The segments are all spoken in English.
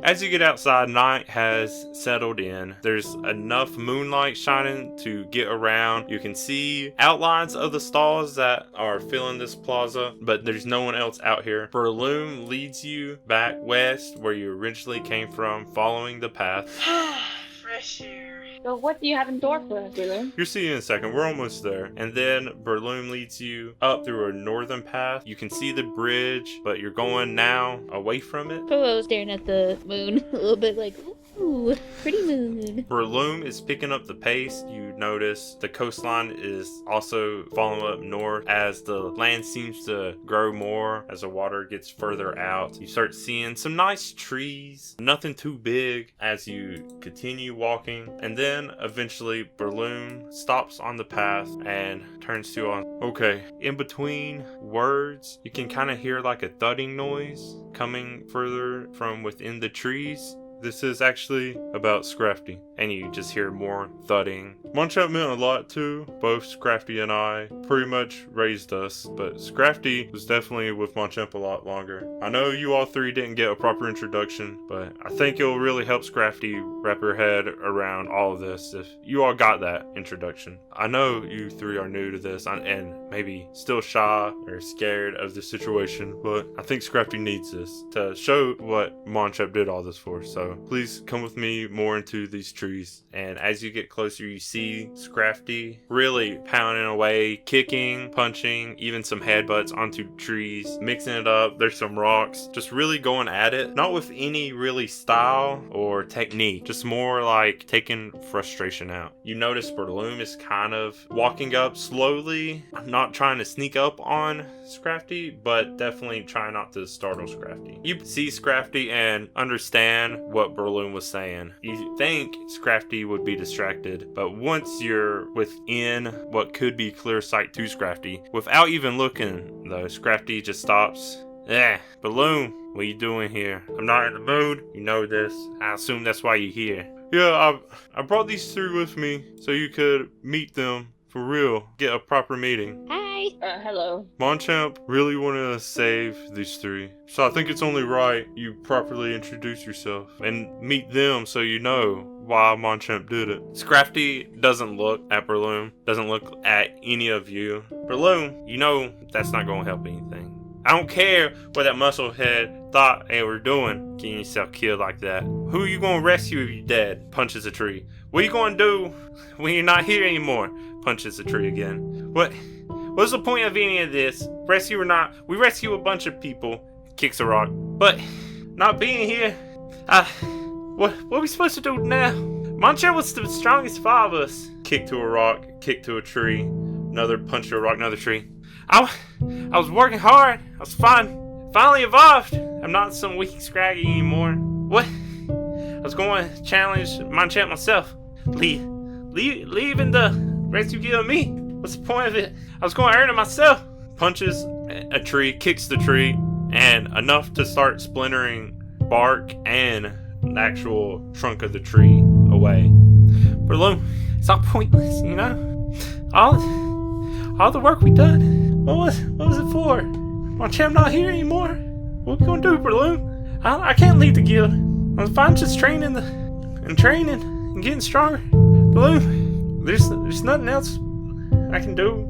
As you get outside, night has settled in. There's enough moonlight shining to get around. You can see outlines of the stalls that are filling this plaza, but there's no one else out here. Breloom leads you back west where you originally came from, following the path. Fresh air. So what do you have in store for us, Breloom? You'll see in a second. We're almost there. And then Breloom leads you up through a northern path. You can see the bridge, but you're going now away from it. Polo staring at the moon a little bit like, ooh, pretty moon. Breloom is picking up the pace. You notice the coastline is also following up north as the land seems to grow more as the water gets further out. You start seeing some nice trees, nothing too big as you continue walking. And then eventually Breloom stops on the path and turns to on. Okay, in between words, you can kind of hear like a thudding noise coming further from within the trees. This is actually about Scrafty, and you just hear more thudding. Munchaunt meant a lot too. Both Scrafty and I pretty much raised us, but Scrafty was definitely with Munchaunt a lot longer. I know you all three didn't get a proper introduction, but I think it'll really help Scrafty wrap her head around all of this if you all got that introduction. I know you three are new to this and maybe still shy or scared of the situation, but I think Scrafty needs this to show what Munchaunt did all this for. So please come with me more into these trees. And as you get closer, you see Scrafty really pounding away, kicking, punching, even some headbutts onto trees, mixing it up. There's some rocks, just really going at it. Not with any really style or technique, just more like taking frustration out. You notice Breloom is kind of walking up slowly, not trying to sneak up on Scrafty, but definitely trying not to startle Scrafty. You see Scrafty and understand what Breloom was saying. You think Scrafty would be distracted, but once you're within what could be clear sight to Scrafty, without even looking though, Scrafty just stops. Breloom, what are you doing here? I'm not in the mood. You know this. I assume that's why you're here. Yeah, I brought these three with me so you could meet them for real. Get a proper meeting. Hi. Hello. Monchamp really wanted to save these three, so I think it's only right you properly introduce yourself and meet them so you know why Monchamp did it. Scrafty doesn't look at Breloom, doesn't look at any of you. Breloom, you know that's not going to help anything. I don't care what that musclehead thought they were doing, getting yourself killed like that. Who are you going to rescue if you're dead? Punches a tree. What are you going to do when you're not here anymore? Punches a tree again. What's the point of any of this? Rescue or not, we rescue a bunch of people. Kicks a rock. But not being here, what are we supposed to do now? Mancha was the strongest of all of us. Kick to a rock, kick to a tree, another punch to a rock, another tree. I was working hard. I was finally evolved. I'm not some weak scraggy anymore. What? I was going to challenge Monchamp myself. Leaving the rescue guild with me. What's the point of it? I was going to earn it myself. Punches a tree, kicks the tree, and enough to start splintering bark and the actual trunk of the tree away. Breloom, it's all pointless, you know? All the work we done. What was it for? Monchamp not here anymore? What we gonna do, Breloom? I can't leave the guild. I'm fine just training and getting stronger. Breloom, there's nothing else I can do.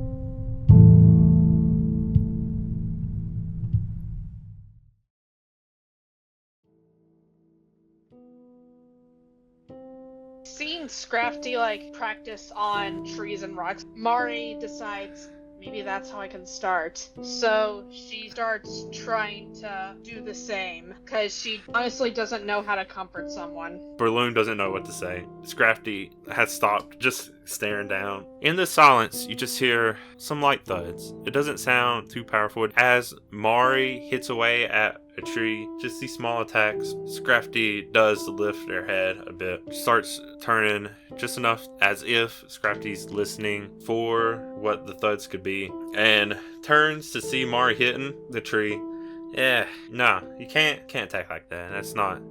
Seeing Scrafty practice on trees and rocks, Mari decides maybe that's how I can start. So she starts trying to do the same because she honestly doesn't know how to comfort someone. Breloom doesn't know what to say. Scrafty has stopped, just staring down. In the silence, you just hear some light thuds. It doesn't sound too powerful. As Mari hits away at a tree, just these small attacks, Scrafty does lift her head a bit, starts turning just enough as if Scrafty's listening for what the thuds could be, and turns to see Mari hitting the tree. Yeah, no, you can't attack like that. It's not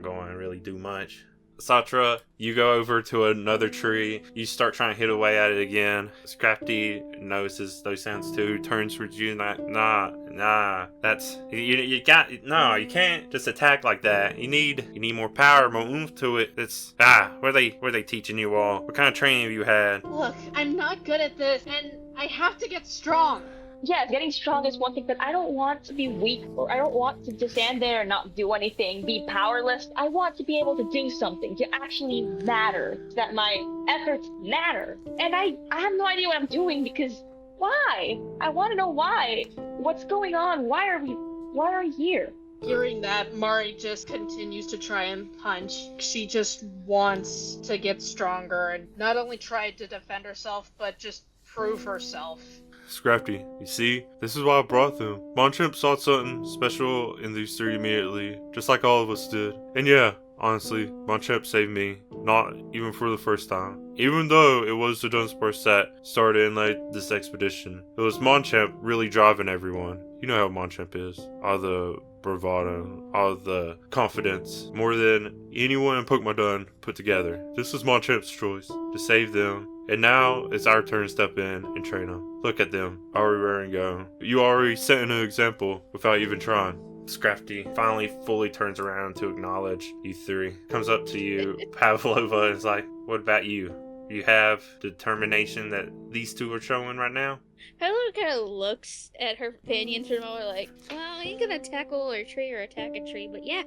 going to really do much. Sattura, you go over to another tree. You start trying to hit away at it again. Scrafty notices those sounds too. Turns towards you. Nah. That's you got no. You can't just attack like that. You need more power, more oomph to it. It's Where they teaching you all? What kind of training have you had? Look, I'm not good at this, and I have to get strong. Yes, getting strong is one thing, but I don't want to be weak, or I don't want to just stand there and not do anything, be powerless. I want to be able to do something, to actually matter, that my efforts matter. And I have no idea what I'm doing, because why? I want to know why. What's going on? Why are we here? Hearing that, Mari just continues to try and punch. She just wants to get stronger and not only try to defend herself, but just prove herself. Scrafty, you see? This is why I brought them. Monchamp saw something special in these three immediately, just like all of us did. And yeah, honestly, Monchamp saved me, not even for the first time. Even though it was the Dunsparce that started and led this expedition, it was Monchamp really driving everyone. You know how Monchamp is. All the bravado, all the confidence, more than anyone in Pokemydun put together. This was Monchamp's choice, to save them. And now it's our turn to step in and train them. Look at them, already raring to go. You already setting an example without even trying. Scrafty finally fully turns around to acknowledge you three. Comes up to you, Pavlova, and is like, what about you? You have determination that these two are showing right now? Pavlova kind of looks at her companion for a moment like, well, I ain't gonna tackle a tree or attack a tree, but yeah.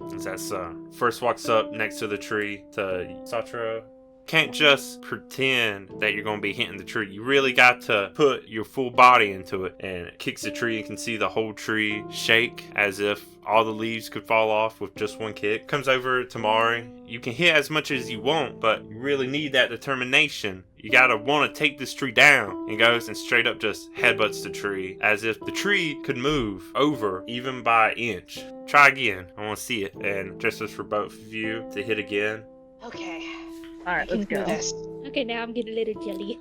That's first walks up next to the tree to Sattura. Can't just pretend that you're going to be hitting the tree. You really got to put your full body into it. And it kicks the tree and can see the whole tree shake as if all the leaves could fall off with just one kick. Comes over to Mari. You can hit as much as you want, but you really need that determination. You gotta want to take this tree down. And goes and straight up just headbutts the tree as if the tree could move over even by an inch. Try again. I want to see it. And just as for both of you to hit again. Okay. Alright, let's go. This. Okay, now I'm getting a little jelly.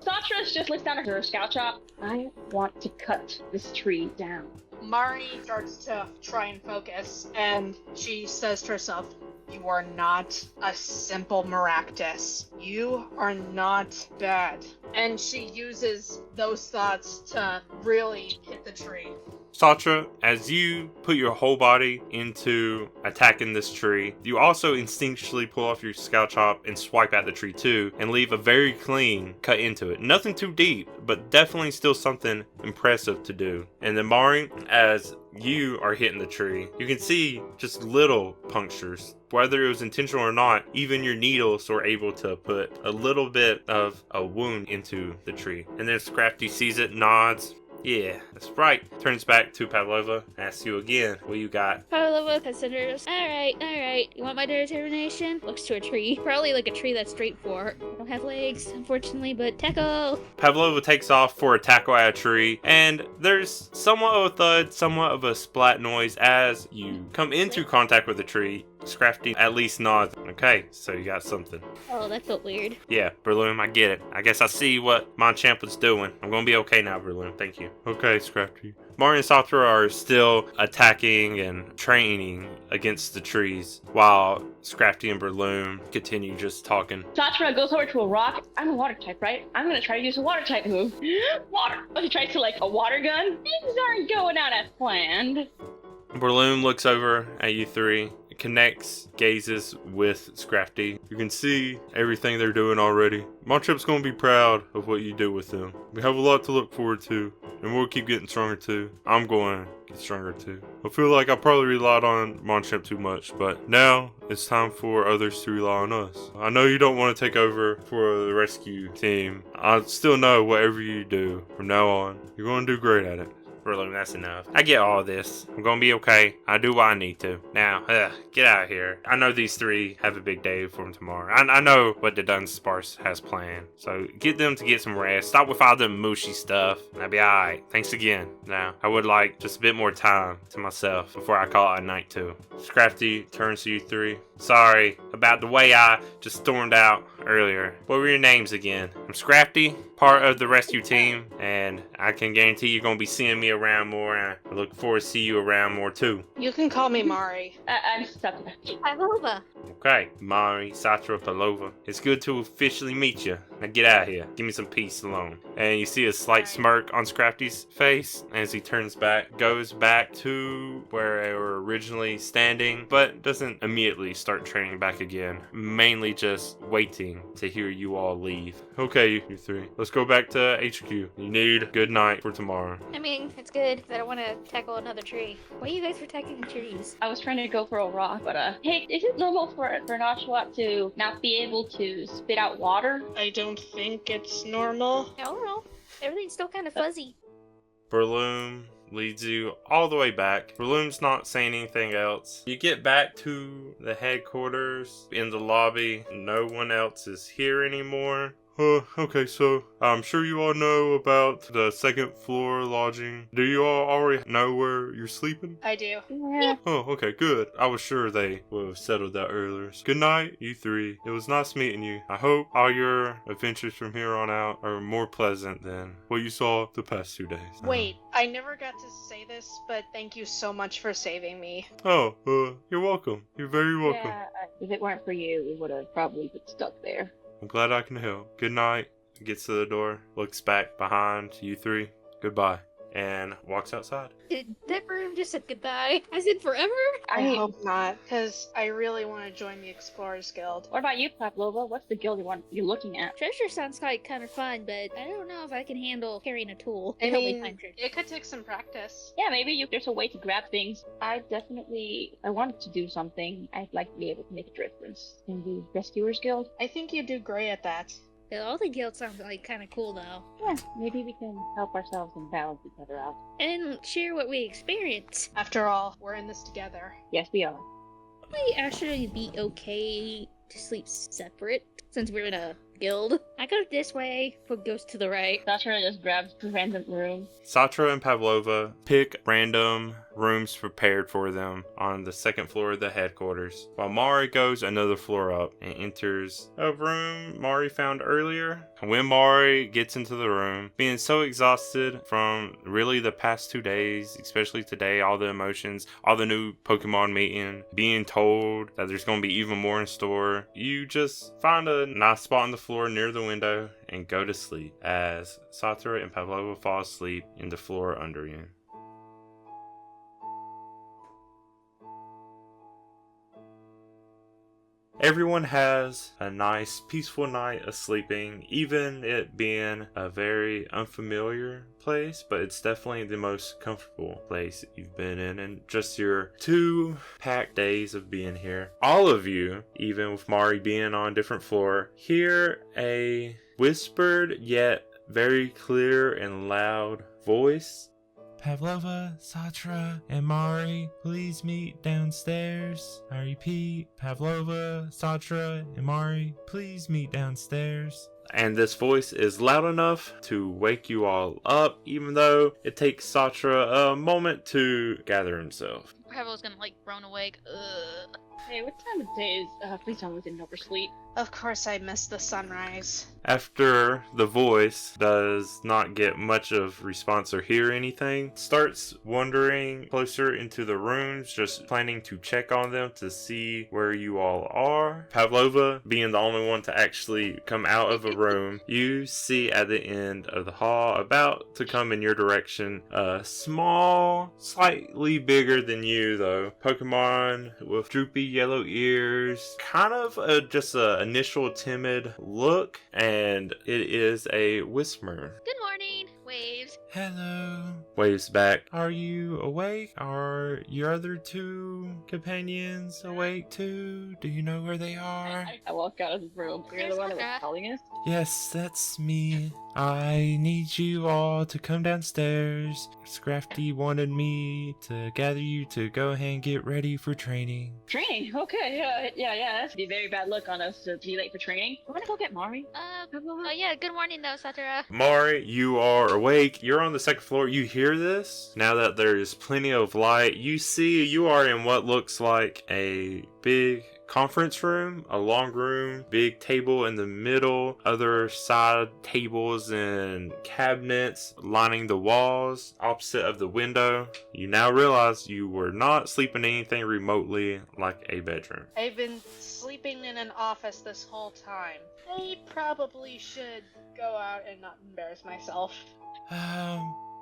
Sattura just looks down at her scout chop. I want to cut this tree down. Mari starts to try and focus, and she says to herself, you are not a simple maractus. You are not bad. And she uses those thoughts to really hit the tree. Sattura, as you put your whole body into attacking this tree, you also instinctually pull off your scout chop and swipe at the tree too, and leave a very clean cut into it. Nothing too deep, but definitely still something impressive to do. And then Mari, as you are hitting the tree, you can see just little punctures. Whether it was intentional or not, even your needles were able to put a little bit of a wound into the tree. And then Scrafty sees it, nods. Yeah, that's right. Turns back to Pavlova, asks you again, what you got? Pavlova considers, alright. You want my determination? Looks to a tree. Probably like a tree that's straight for. I don't have legs, unfortunately, but tackle! Pavlova takes off for a tackle at a tree, and there's somewhat of a thud, somewhat of a splat noise as you come into contact with the tree. Scrafty at least nods. Okay, so you got something. Oh, that felt weird. Yeah, breloom, I get it. I guess I see what Monchamp was doing. I'm gonna be okay now, breloom. Thank you. Okay, Scrafty. Mari and Sattura are still attacking and training against the trees, while Scrafty and breloom continue just talking. Sattura goes over to a rock. I'm a water type, right? I'm gonna try to use a water type move. Water! He tries to like a water gun. Things aren't going out as planned. Breloom looks over at you three, connects gazes with Scrafty. You can see everything they're doing already. Monchamp's gonna be proud of what you do with them. We have a lot to look forward to, and we'll keep getting stronger too. I'm going to get stronger too. I feel like I probably relied on Monchamp too much, but now it's time for others to rely on us. I know you don't want to take over for the rescue team. I still know whatever you do from now on, you're gonna do great at it. Breloom, that's enough. I get all this. I'm gonna be okay. I do what I need to. Now, get out of here. I know these three have a big day for them tomorrow. I know what the Dunsparce has planned. So get them to get some rest. Stop with all the mushy stuff. And I'll be alright. Thanks again. Now, I would like just a bit more time to myself before I call it a night too. Scrafty turns to you three. Sorry about the way I just stormed out earlier. What were your names again? I'm Scrafty, part of the rescue team, and I can guarantee you're gonna be seeing me me around more, and I look forward to see you around more too. You can call me Mari. I'm Sattura. Pavlova. Okay, Mari, Sattura, Pavlova. It's good to officially meet you. Now get out of here. Give me some peace alone. And you see a slight smirk on Scrafty's face as he turns back, goes back to where they were originally standing, but doesn't immediately start training back again. Mainly just waiting to hear you all leave. Okay, you three. Let's go back to HQ. You need good night for tomorrow. I mean, it's good, 'cause I don't want to tackle another tree. Why are you guys protecting trees? I was trying to go for a rock, but hey, is it normal for an oshawott to not be able to spit out water? I don't think it's normal. I don't know. Everything's still kind of fuzzy. Breloom leads you all the way back. Breloom's not saying anything else. You get back to the headquarters in the lobby. No one else is here anymore. Okay, so I'm sure you all know about the second floor lodging. Do you all already know where you're sleeping? I do. Yeah. Oh, okay, good. I was sure they would have settled that earlier. Good night, you three. It was nice meeting you. I hope all your adventures from here on out are more pleasant than what you saw the past 2 days. Wait, I never got to say this, but thank you so much for saving me. Oh, you're welcome. You're very welcome. Yeah, if it weren't for you, we would have probably been stuck there. I'm glad I can help. Good night. Gets to the door, looks back behind you three. Goodbye. And walks outside. Did that room just said goodbye? I said forever? I hope not, because I really want to join the Explorers Guild. What about you, Pavlova? What's the guild you're looking at? Treasure sounds like kind of fun, but I don't know if I can handle carrying a tool to I help me mean, find treasure. it could take some practice. Yeah, maybe there's a way to grab things. I wanted to do something. I'd like to be able to make a difference in the Rescuers Guild. I think you do great at that. All the guilds sound like kind of cool though. Yeah, maybe we can help ourselves and balance each other out. And share what we experience. After all, we're in this together. Yes, we are. Might actually be okay to sleep separate since we're in a guild. I go this way, but goes to the right. Sattura just grabs a random room. Sattura and Pavlova pick random rooms prepared for them on the second floor of the headquarters, while Mari goes another floor up and enters a room Mari found earlier. When Mari gets into the room, being so exhausted from really the past 2 days, especially today, all the emotions, all the new Pokemon meeting, being told that there's going to be even more in store, you just find a nice spot on the floor near the window and go to sleep as Sattura and Pavlova fall asleep in the floor under you. Everyone has a nice, peaceful night of sleeping, even it being a very unfamiliar place, but it's definitely the most comfortable place you've been in just your 2 packed days of being here. All of you, even with Mari being on a different floor, hear a whispered yet very clear and loud voice. Pavlova, Sattura, and Mari, please meet downstairs. I repeat, Pavlova, Sattura, and Mari, please meet downstairs. And this voice is loud enough to wake you all up, even though it takes Sattura a moment to gather himself. Pavlova's gonna groan awake. Ugh. Hey, what time of day is please tell me we didn't oversleep. Of course I missed the sunrise. After the voice does not get much of response or hear anything, starts wandering closer into the rooms, just planning to check on them to see where you all are. Pavlova, being the only one to actually come out of a room, you see at the end of the hall, about to come in your direction, a small, slightly bigger than you though, Pokemon with droopy yellow ears, kind of just a initial timid look, and it is a whismur. Good morning. Waves. Hello. Waves back. Are you awake? Are your other 2 companions awake too? Do you know where they are? I walk out of the room. You're the one that was calling us? Yes, that's me. I need you all to come downstairs. Scrafty wanted me to gather you to go ahead and get ready for training. Training? Okay, yeah, that's a very bad look on us to be late for training. I'm gonna go get Mari. Yeah, good morning though, Sattura. Mari, you are awake. You're on the second floor. You hear this? Now that there is plenty of light, you see you are in what looks like a big conference room, a long room, big table in the middle, other side tables and cabinets lining the walls opposite of the window. You now realize you were not sleeping in anything remotely like a bedroom. I've been sleeping in an office this whole time. I probably should go out and not embarrass myself.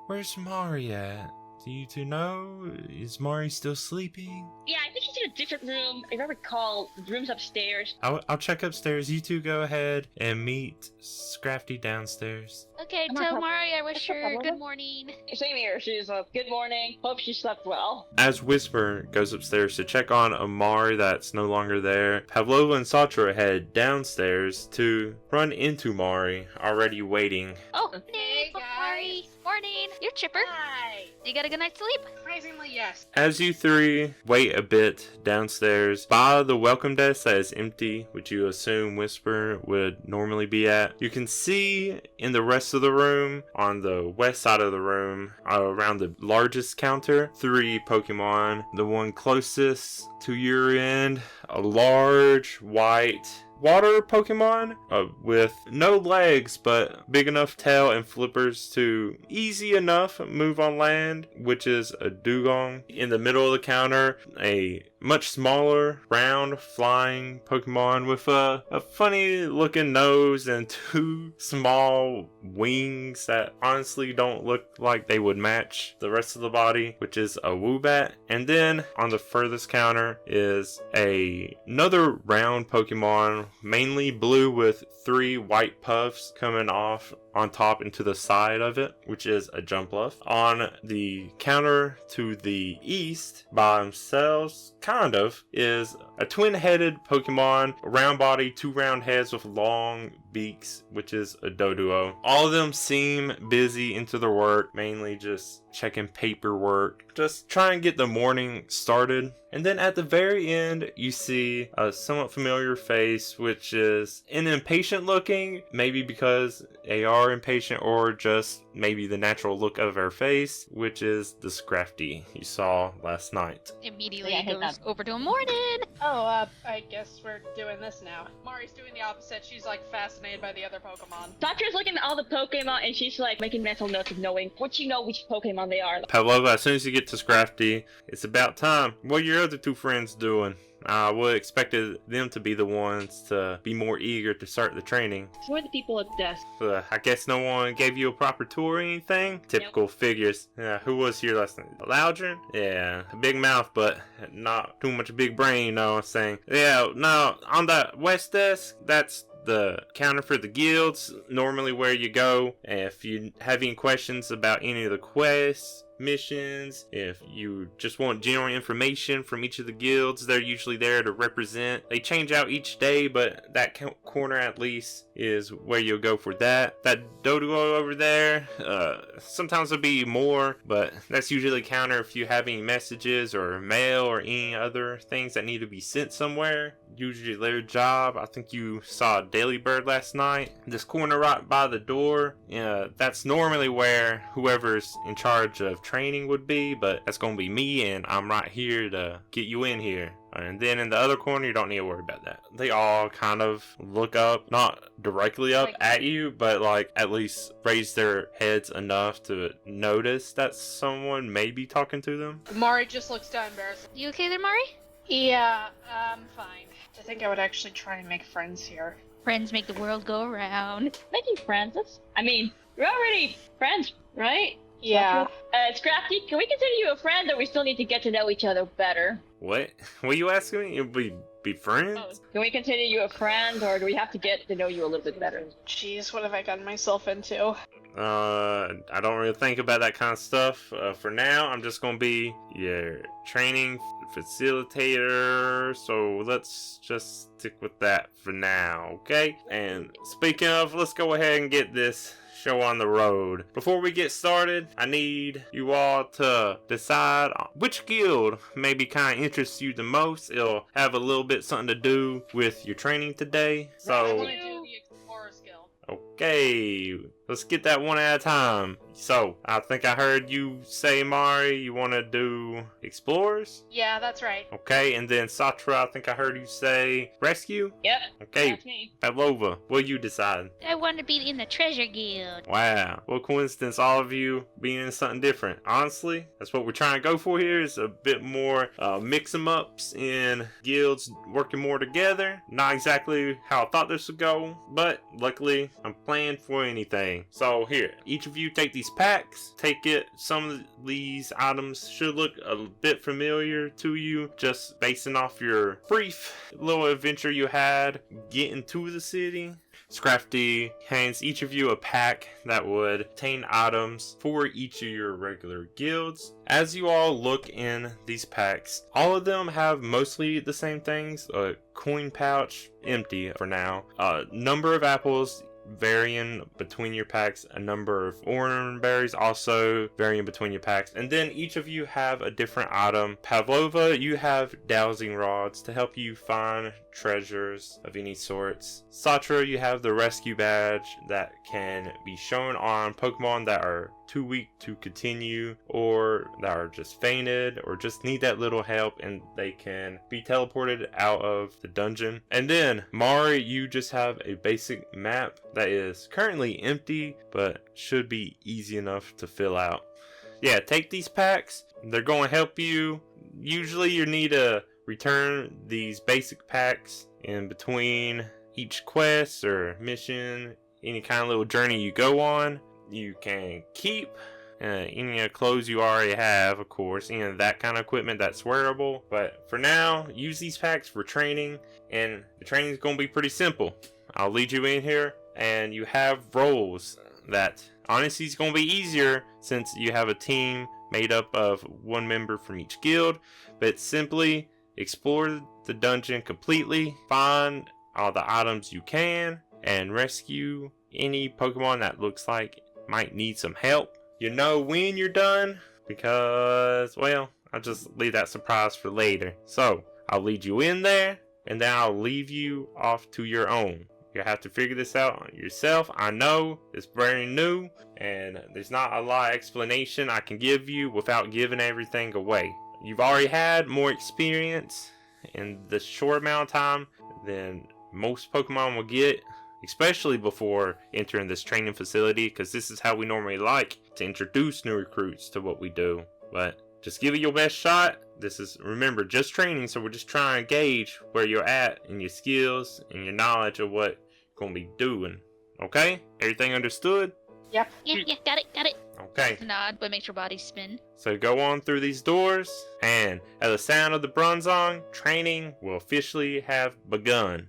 Where's Mari at? Do you two know? Is Mari still sleeping? Yeah, I think she's in a different room. If I recall, the room's upstairs. I'll check upstairs. You two go ahead and meet Scrafty downstairs. Okay, I'm not tell prob- Mari I wish That's not her Pavlova. good morning. Same here. She's good morning. Hope she slept well. As Whismur goes upstairs to check on Amari that's no longer there, Pavlova and Sattura head downstairs to run into Mari, already waiting. Oh, Hey, hey, guys. Mari. Morning. You're chipper. Hi! You got a good night's sleep? Surprisingly, yes. As you three wait a bit downstairs by the welcome desk that is empty, which you assume Whisper would normally be at, you can see in the rest of the room, on the west side of the room, around the largest counter, 3 Pokemon. The one closest to your end, a large white water Pokemon with no legs but big enough tail and flippers to easy enough move on land, which is a dugong. In the middle of the counter, a much smaller round flying Pokemon with a funny looking nose and 2 small wings that honestly don't look like they would match the rest of the body, which is a Woobat. And then on the furthest counter is another round Pokemon, mainly blue with 3 white puffs coming off on top into the side of it, which is a Jumpluff. On the counter to the east by themselves, kind of, is a twin-headed Pokemon, round body, 2 round heads with long beaks, which is a Doduo. All of them seem busy into their work, mainly just checking paperwork, just trying to get the morning started. And then at the very end, you see a somewhat familiar face, which is an impatient looking, maybe because they are impatient or just maybe the natural look of her face, which is the Scrafty you saw last night. Immediately Yeah, I hate goes that. over to him. Morning. Oh, I guess we're doing this now. Mari's doing the opposite. She's like fascinated by the other Pokemon. Sattura's looking at all the Pokemon and she's like making mental notes of knowing which Pokemon they are. Pavlova, as soon as you get to Scrafty, it's about time. What are your other 2 friends doing? I would have expected them to be the ones to be more eager to start the training. Who are the people at the desk? I guess no one gave you a proper tour or anything? Typical figures. Yeah, who was here last night? Loudrin? Yeah, a big mouth, but not too much big brain, you know what I'm saying? Yeah, no, on the west desk, that's the counter for the guilds, normally where you go if you have any questions about any of the quests, missions. If you just want general information from each of the guilds, they're usually there to represent. They change out each day, but that corner at least is where you'll go for that. That Doduo over there, sometimes there'll be more, but that's usually counter if you have any messages or mail or any other things that need to be sent somewhere. Usually their job. I think you saw a Daily Bird last night. This corner right by the door, that's normally where whoever's in charge of training would be, but that's gonna be me, and I'm right here to get you in here. And then in the other corner, you don't need to worry about that. They all kind of look up, not directly up at you, but like at least raise their heads enough to notice that someone may be talking to them. Mari just looks down embarrassed. You okay there, Mari? Yeah, I'm fine. I think I would actually try and make friends here. Friends make the world go around. Making friends? We're already friends, right? Yeah. Scrafty, can we consider you a friend, or we still need to get to know each other better? What? What are you asking me? You'll be friends? Can we consider you a friend, or do we have to get to know you a little bit better? Jeez, what have I gotten myself into? I don't really think about that kind of stuff. For now, I'm just gonna be your training facilitator, so let's just stick with that for now, okay? And speaking of, let's go ahead and get this show on the road. Before we get started, I need you all to decide which guild maybe kind of interests you the most. It'll have a little bit something to do with your training today. I So, want to do the Explorer's Guild. okay, let's get that one at a time. So, I think I heard you say, Mari, you want to do explorers? Yeah, that's right. Okay, and then Sattura, I think I heard you say rescue? Yep. Okay, That's me. Pavlova, what you decide? I want to be in the treasure guild. Wow, what coincidence, all of you being in something different. Honestly, that's what we're trying to go for here, is a bit more mix 'em ups in guilds working more together. Not exactly how I thought this would go, but luckily I'm playing for anything. So here, each of you take these packs, take it. Some of these items should look a bit familiar to you, just basing off your brief little adventure you had getting to the city. Scrafty hands each of you a pack that would contain items for each of your regular guilds. As you all look in these packs, all of them have mostly the same things. A coin pouch, empty for now. A number of apples varying between your packs, a number of orange berries also varying between your packs, and then each of you have a different item. Pavlova, you have dowsing rods to help you find treasures of any sorts. Sattura, you have the rescue badge that can be shown on Pokemon that are too weak to continue, or that are just fainted, or just need that little help, and they can be teleported out of the dungeon. And then Mari, you just have a basic map that is currently empty but should be easy enough to fill out. Yeah, take these packs, they're going to help you. Usually you need to return these basic packs in between each quest or mission, any kind of little journey you go on. You can keep any clothes you already have, of course, that kind of equipment that's wearable. But for now, use these packs for training, and the training is going to be pretty simple. I'll lead you in here, and you have roles that honestly is going to be easier since you have a team made up of one member from each guild. But simply explore the dungeon completely, find all the items you can, and rescue any Pokemon that looks like might need some help. You know when you're done, because, well, I'll just leave that surprise for later. So I'll lead you in there, and then I'll leave you off to your own. You have to figure this out yourself. I know it's very new, and there's not a lot of explanation I can give you without giving everything away. You've already had more experience in the short amount of time than most Pokemon will get, especially before entering this training facility, because this is how we normally like to introduce new recruits to what we do. But just give it your best shot. This is, remember, just training, so we're just trying to gauge where you're at in your skills and your knowledge of what you're going to be doing. Okay? Everything understood? Yep. Yeah, got it. Okay. Nod, but makes your body spin. So go on through these doors, and at the sound of the Bronzong, training will officially have begun.